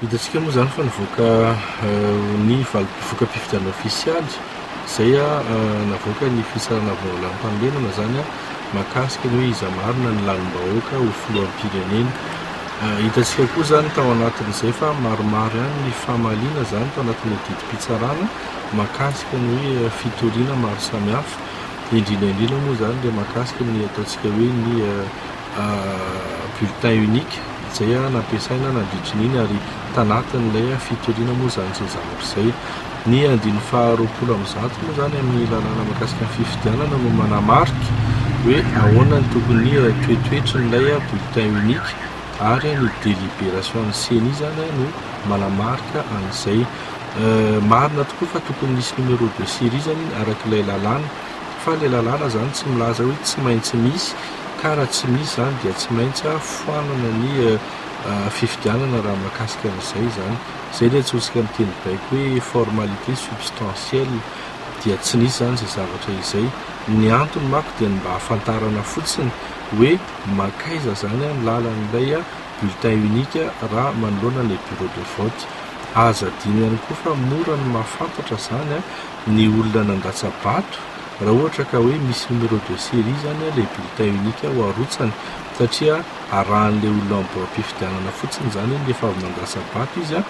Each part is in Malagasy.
Hitantsika moa zany fa nivoaka ny valim-pivoaka-pifidianana ofisialy izay navoaka ny fitsarana voalam-pameloana zany mahakasika ny hoe iza marina ny lalim-bahoaka ho filoham-pirenena. Hitantsika koa zany tao anatin'izay fa maromaro ihany ny fahamaliana zany tao anatin'ny didim-pitsarana mahakasika ny hoe fitoriana maro samihafa, indrindra moa zany dia mahakasika ny ataontsika hoe ny bulletin unique izay nampiasaina nandritrin'iny ary tanatin'ilay fitoriana moa zany izay zavatra izay. Ny andiny faharoapolo amby zato moa zany amin'ny lalàna mahakasika ny fifidianana no manamarika hoe ahoana ny tokony toetoetry n'ilay bulletin unique ary ny délibération CENI zany no manamarika an'izay. Marina tokoa fa tokony nisy numéro de série zany arak'ilay lalàna, fa ilay lalàna zany tsy milaza hoe tsy maintsy misy, ka raha tsy misy zany dia tsy maintsy foanana ny fifidianana raha mahakasika an'izay zany. Izay ilay atsotsika amin'ny teny baiko hoe formalité substantielle, dia tsy nisy zany izay zavatra izay. Ny antony manko dia mba hahafantarana fotsiny hoe makaiza zany ny lalan'ilay bulletin unique raha manoloana ilay bureau de vote. Aza adino ihany koa fa mora ny mahafantatra zany ny olona nandatsabato raha ohatra ka hoe misy numéro de série zany ilay bulletin unique ho arotsany, satria arahan'ilay olona am-pifidianana fotsiny zany rehefa avy nandatsabato izy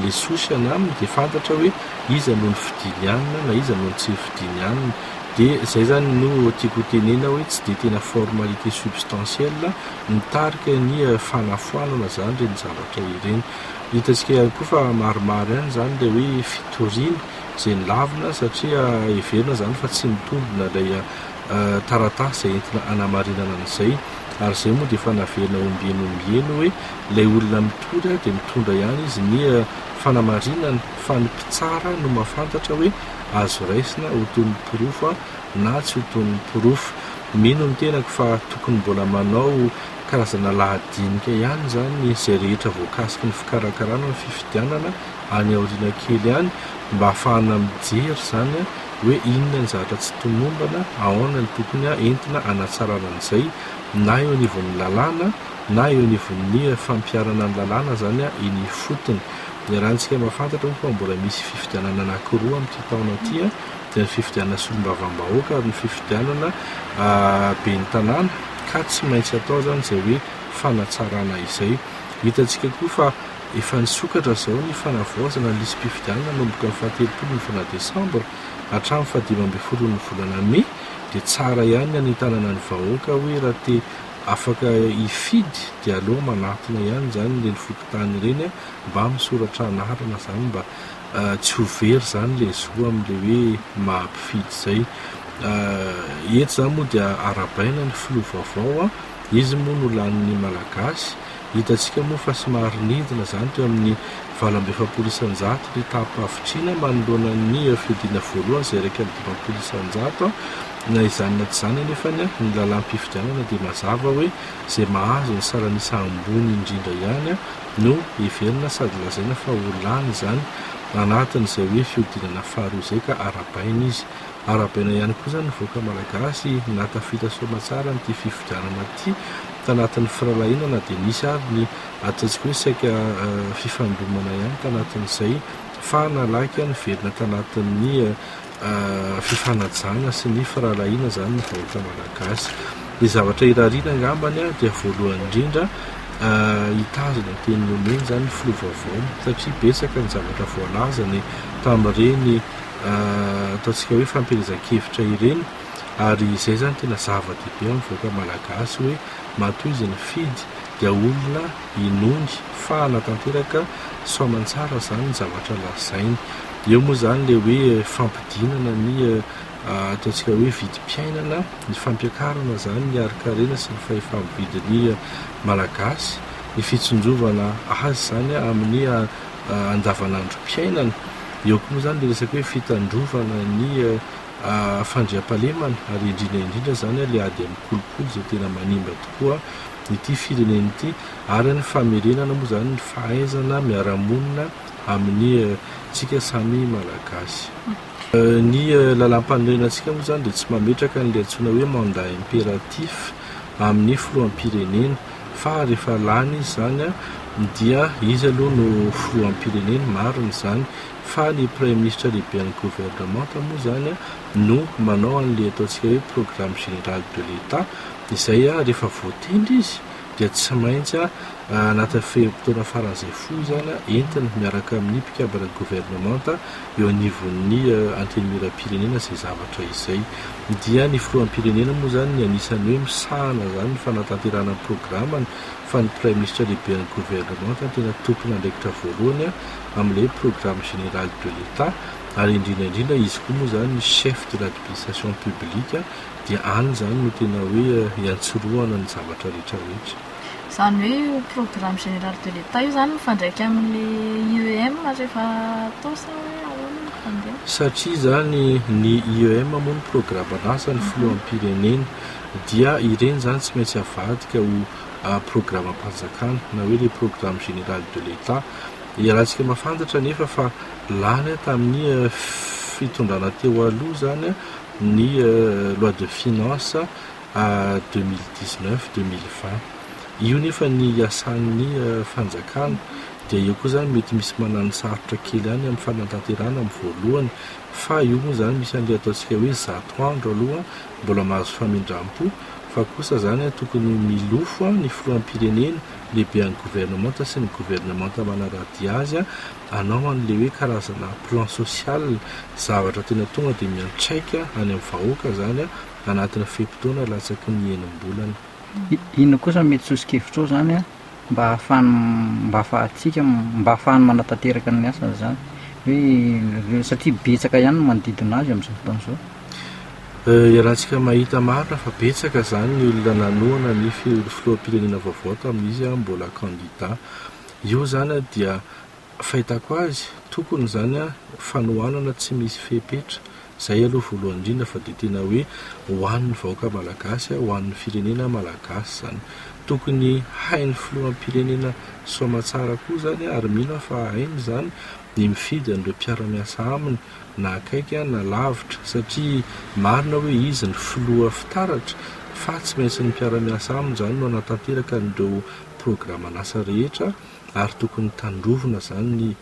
le sosiany aminy dia fantatra hoe iza no ny fidinianina na iza no ny tsy fidinianina. Dia izay zany no tiako tenena hoe tsy dia tena formalité substantielle mitarika ny fanafoanana zany ireny zavatra ireny. Hitantsika ihany koa fa maromaro ihany zany ilay hoe fitoriana izay nilavina satria heverina zany fa tsy mitombina ilay taratasy izay entina hanamarinana an'izay, ary izay moa dia efa naverina ombieny hoe ilay olona mitory dia mitondra ihany izy ny fanamarinana, fa ny mpitsara no mahafantatra hoe azo raisina ho toy ny pirofo na tsy ho toy ny pirofo. Mino ny tenako fa tokony mbola manao karazana lahadinika ihany zany izay rehetra voakasika ny fikarakarana ny fifidianana any aoriana kely ihany, mba ahafahana mijery zany hoe inona ny zavatra tsy tomombana, ahoana ny tokony entina hanatsarana an'izay, na eo anivon'ny lalàna na eo anivon'ny fampiarana ny lalàna zany iny fotony. Dia raha antsika mahafantatra fa mbola misy fifidianana anankiroa amin'ity taona ity dia ny fifidianana solombavam-bahoaka ary ny fifidianana be ny tanàna, ka tsy maintsy atao zany izay hoe fanatsarana izay. Hitantsika koa fa efa nisokatra izao ny fanavaozana ny lisam-pifidianana manomboka ny 17 ny volana desambra hatramin'ny 15 ny volana mai, dia tsara ihany ny anentanana ny vahoaka hoe raha te afaka hifidy dia aloha manatona ihany zany le nifokotany ireny mba misoratra anarana zany mba tsy ho very zany le zo amin'le hoe mahampifidy izay. Eto zany moa dia arabaina ny filoha vaovao, izy moa no lanin'ny malagasy. Hitantsika moa fa somary nidina zany teo amin'ny 27% ny tapavitrina manoloana ny fidiana voalohany izay raika amin'ny 20% na izany tsy izany nefa ny lalam-pifidianana dia mazava hoe izay mahazo ny saranisa ambony indrindra ihany no heverina sady lazaina fa ho lany zany anatin'izay hoe fiodinana faharoa izay, ka arabaina izy. Arabaina ihany koa zany voaka malagasy natafita soamantsara n'ity fifidianana ity tanatin'ny firalahinana, dia nisy ary ny ataontsika hoe saika fifandomana ihany tanatin'izay, fa nalaika ny verina tanatin'ny fifanajana sy ny firalahiana zany ny vahoaka malagasy. Ny zavatra irariana angambany dia voalohany indrindra hitazona ny teny nomeny zany ny filoha vaovao, satria betsaka ny zavatra voalazany tamin'ireny ataontsika hoe fampielezan-kevitra ireny, ary izay zany tena zava-dehibe amin'ny vahoaka malagasy hoe matoa izy ny fidy dia olona inony fa hanatanteraka soamantsara zany ny zavatra lazainy. Eo moa zany le hoe fampidinana ny ataontsika hoe vidim-piainana, ny fampiakarana zany ny ari-karena sy ny fahefa-mividin'ny malagasy, ny fitsonjovana azy zany amin'ny andavanandrom-piainana. Eo koa moa zany le resaka hoe fitandrovana ny fandriam-pahalemana, ary indrindra zany le ady amin'ny kolokolo izay tena manimba tokoa ity firenena ity, ary ny famerenana moa zany ny fahaizana miara-monina amin'ny tsika samy malagasy. Ny lalam-panorenantsika moa zany dia tsy mametraka n'ilay antsoina hoe mandat impératif amin'ny filoham-pirenena, fa rehefa lany izy zany dia izy aloha no filohampirenena mariny zany fa ny premier ministre lehibe ny gouvernement moa zany no manao an'le ataontsika hoe programme général de l'État izay rehefa voatendry izy dia tsy maintsy anatin'ny fotoana faran'izay fo zany entina miaraka amin'ny mpikabana gouvernement eo anivon'ny antenimiram-pirenena izay zavatra izay dia ny filohampirenena moa zany ny anisany hoe misahana zany ny fanatanterana programmany fa ny premier ministre lehibe ny gouvernement tena tompona andraikitra voalohany amin'ilay programme général de l'État ary indrindraindrindra izy koa moa zany ny chef de l'administration publique dia any zany no tena hoe iantsoroana ny zavatra rehetrarehetra. Zany hoe programme général de l'État io zany mifandraika amin'le IEM rehefa atao sa hoe ahoana ny fandeha? Satria zany ny IEM moa ny programme an'asa ny filohampirenena dia ireny zany tsy maintsy avadika ho programme-mpanjakana na hoe le programme général de l'État. Rahantsika mahafantatra nefa fa lany tamin'ny fitondrana teo aloha zany ny loi de finance 2019-2020. Io nefa ny asan'ny fanjakana dia io koa zany mety misy manano sarotra kely any amin'ny fanatanterana amin'ny voalohany fa io moa zany misy an'le ataontsika hoe zato andro aloha mbola mahazo famindram-po fa kosa zany tokony milofo ny filohampirenena lehibe any gouvernement sy ny gouvernement manaradia azy anao an'le hoe karazana plan social zavatra tena tonga dia miantraika any amin'ny vahoaka zany anatin'ny fepitoana latsaky ny enim-bolana. Ino kosa mety sosikevitra zany mba ahafahany manatanteraka ny asany zany hoe satria betsaka ihany no manodidina azy amin'izao fotoana izao. Rahantsika mahita marina fa betsaka zany ny olona nanoana ny filohampirenena vaovao tamin'izy mbola candidat. Io zany dia fahitako azy tokony zany fanohanana tsy misy fepetra zay aloha voalohany indrindra fa dia tena hoe ho an'ny vahoaka malagasy ho an'ny firenena malagasy zany tokony hain'ny filohampirenena soamatsara koa zany ary mino fa hainy zany ny mifidy an'ireo mpiara-miasa aminy na akaiky na lavitra satria marina hoe izy ny filoha fitaratra fa tsy maintsy ny mpiara-miasa aminy zany no anatanteraka n'ireo programme an'asa rehetra ary tokony tandrovina zany ny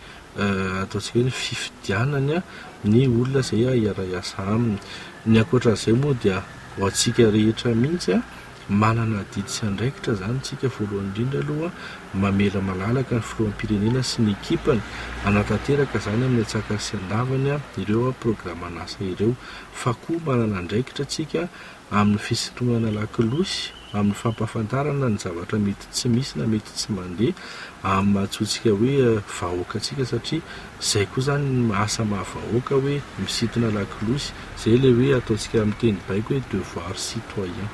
ataontsika hoe ny fifidianany ny olona izay hiara-iasa aminy. Ny ankoatran'izay moa dia ho antsika rehetra mihitsy manana didy sy andraikitra zany tsika voalohany indrindra aloha mamela malalaka ny filohampirenena sy ny ekipany anatanteraka zany amin'ny atsaka sy andavany ireo programme an'asa ireo fa koa manana andraikitra tsika amin'ny fisintomana lakilosy amin'ny fampahafantarana ny zavatra mety tsy misy na mety tsy mandeha amin'ny mahatsotsika hoe vahoaka tsika satria zay koa zany asa mahavahoaka hoe misintona lakilosy zay le hoe ataontsika amin'ny teny baiko hoe devoir citoyen.